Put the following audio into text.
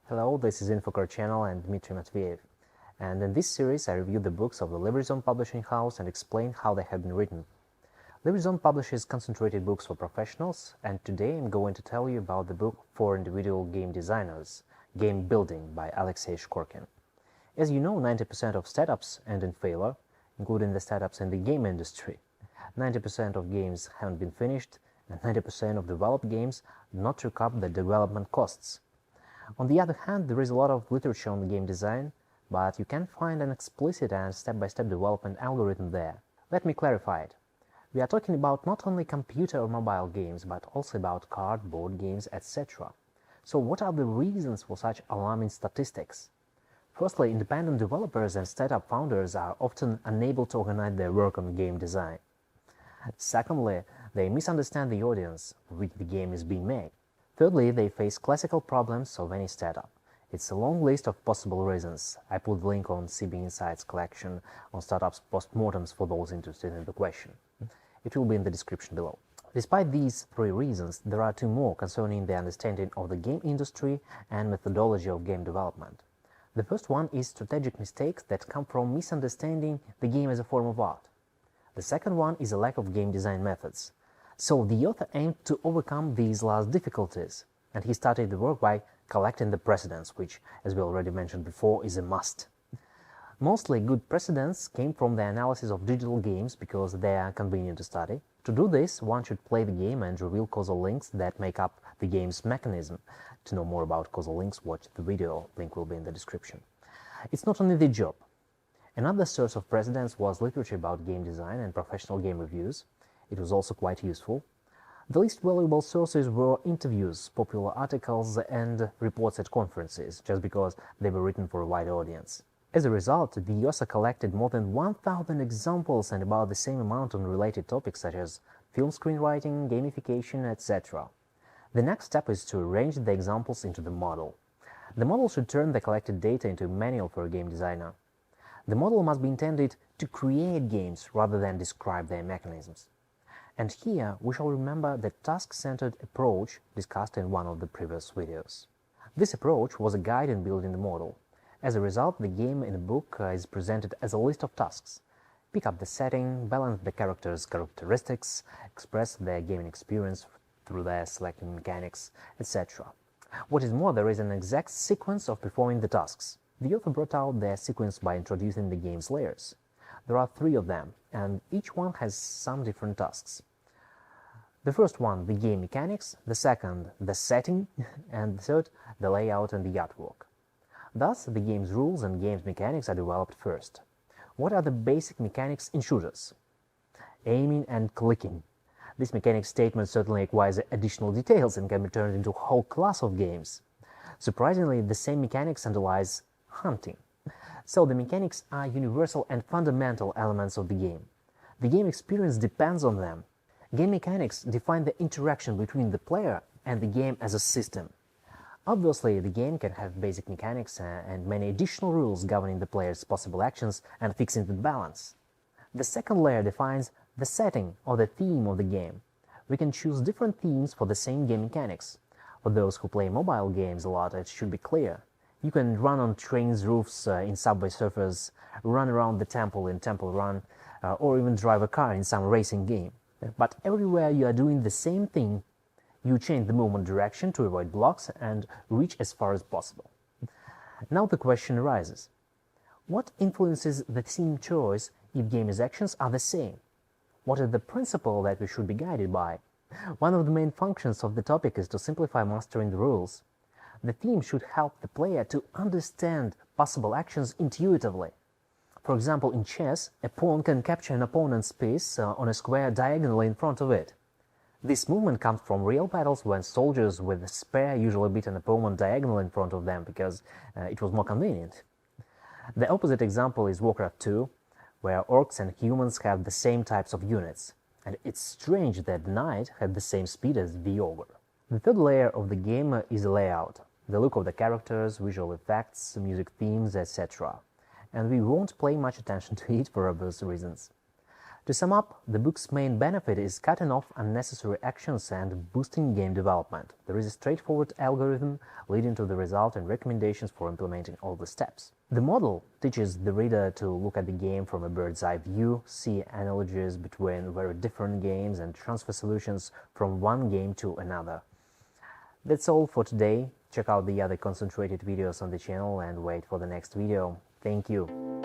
Hello, this is InfoCore channel and Dmitry Matveev, and in this series I review the books of the Livrezon Publishing house and explain how they have been written. Livrezon publishes concentrated books for professionals, and today I'm going to tell you about the book for individual game designers, Gamebuilding by Alexey Shkorkin. As you know, 90% of startups end in failure, including the startups in the game industry. 90% of games haven't been finished, and 90% of developed games do not recoup the development costs. On the other hand, there is a lot of literature on game design, but you can't find an explicit and step-by-step development algorithm there. Let me clarify it. We are talking about not only computer or mobile games, but also about card, board games, etc. So what are the reasons for such alarming statistics? Firstly, independent developers and startup founders are often unable to organize their work on game design. Secondly, they misunderstand the audience for which the game is being made. Thirdly, they face classical problems of any startup. It's a long list of possible reasons. I put the link on CB Insights collection on startups postmortems for those interested in the question. It will be in the description below. Despite these three reasons, there are two more concerning the understanding of the game industry and methodology of game development. The first one is strategic mistakes that come from misunderstanding the game as a form of art. The second one is a lack of game design methods. So the author aimed to overcome these last difficulties, and he started the work by collecting the precedents, which, as we already mentioned before, is a must. Mostly good precedents came from the analysis of digital games because they are convenient to study. To do this, one should play the game and reveal causal links that make up the game's mechanism. To know more about causal links, watch the video, link will be in the description. It's not only the job. Another source of precedents was literature about game design and professional game reviews. It was also quite useful. The least valuable sources were interviews, popular articles, and reports at conferences, just because they were written for a wide audience. As a result, the author collected more than 1,000 examples and about the same amount on related topics such as film screenwriting, gamification, etc. The next step is to arrange the examples into the model. The model should turn the collected data into a manual for a game designer. The model must be intended to create games rather than describe their mechanisms. And here we shall remember the task-centered approach discussed in one of the previous videos. This approach was a guide in building the model. As a result, the game in the book is presented as a list of tasks. Pick up the setting, balance the characters' characteristics, express their gaming experience through their selecting mechanics, etc. What is more, there is an exact sequence of performing the tasks. The author brought out their sequence by introducing the game's layers. There are 3 of them, and each one has some different tasks. The first one, the game mechanics, the second, the setting, and the third, the layout and the artwork. Thus, the game's rules and game's mechanics are developed first. What are the basic mechanics in shooters? Aiming and clicking. This mechanic statement certainly requires additional details and can be turned into a whole class of games. Surprisingly, the same mechanics underlies hunting. So the mechanics are universal and fundamental elements of the game. The game experience depends on them. Game mechanics define the interaction between the player and the game as a system. Obviously, the game can have basic mechanics and many additional rules governing the player's possible actions and fixing the balance. The second layer defines the setting or the theme of the game. We can choose different themes for the same game mechanics. For those who play mobile games a lot, it should be clear. You can run on trains' roofs in Subway Surfers, run around the temple in Temple Run, or even drive a car in some racing game. But everywhere you are doing the same thing, you change the movement direction to avoid blocks and reach as far as possible. Now the question arises: what influences the theme choice if game's actions are the same? What is the principle that we should be guided by? One of the main functions of the topic is to simplify mastering the rules. The theme should help the player to understand possible actions intuitively. For example, in chess, a pawn can capture an opponent's piece on a square diagonally in front of it. This movement comes from real battles when soldiers with a spear usually beat an opponent diagonally in front of them because it was more convenient. The opposite example is Warcraft 2, where orcs and humans have the same types of units, and it's strange that the knight had the same speed as the ogre. The third layer of the game is the layout, the look of the characters, visual effects, music themes, etc. And we won't pay much attention to it for obvious reasons. To sum up, the book's main benefit is cutting off unnecessary actions and boosting game development. There is a straightforward algorithm leading to the result and recommendations for implementing all the steps. The model teaches the reader to look at the game from a bird's eye view, see analogies between very different games, and transfer solutions from one game to another. That's all for today. Check out the other concentrated videos on the channel and wait for the next video. Thank you.